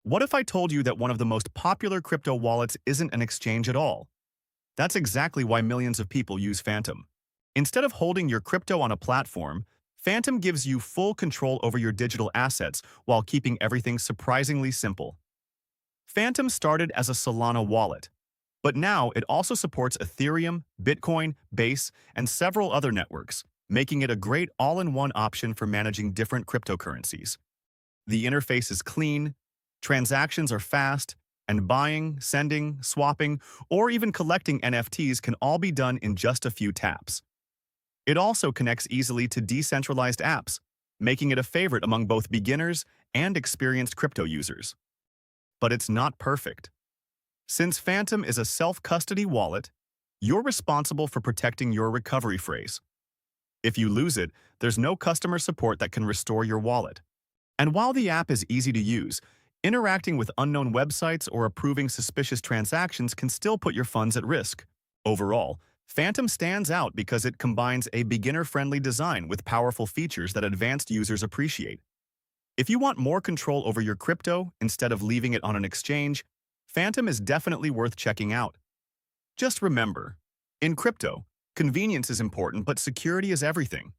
What if I told you that one of the most popular crypto wallets isn't an exchange at all? That's exactly why millions of people use Phantom. Instead of holding your crypto on a platform, Phantom gives you full control over your digital assets while keeping everything surprisingly simple. Phantom started as a Solana wallet, but now it also supports Ethereum, Bitcoin, Base, and several other networks, making it a great all-in-one option for managing different cryptocurrencies. The interface is clean, transactions are fast, and buying, sending, swapping, or even collecting NFTs can all be done in just a few taps. It also connects easily to decentralized apps, making it a favorite among both beginners and experienced crypto users. But it's not perfect. Since Phantom is a self-custody wallet, you're responsible for protecting your recovery phrase. If you lose it, there's no customer support that can restore your wallet. And while the app is easy to use, interacting with unknown websites or approving suspicious transactions can still put your funds at risk. Overall, Phantom stands out because it combines a beginner-friendly design with powerful features that advanced users appreciate. If you want more control over your crypto instead of leaving it on an exchange, Phantom is definitely worth checking out. Just remember, in crypto, convenience is important, but security is everything.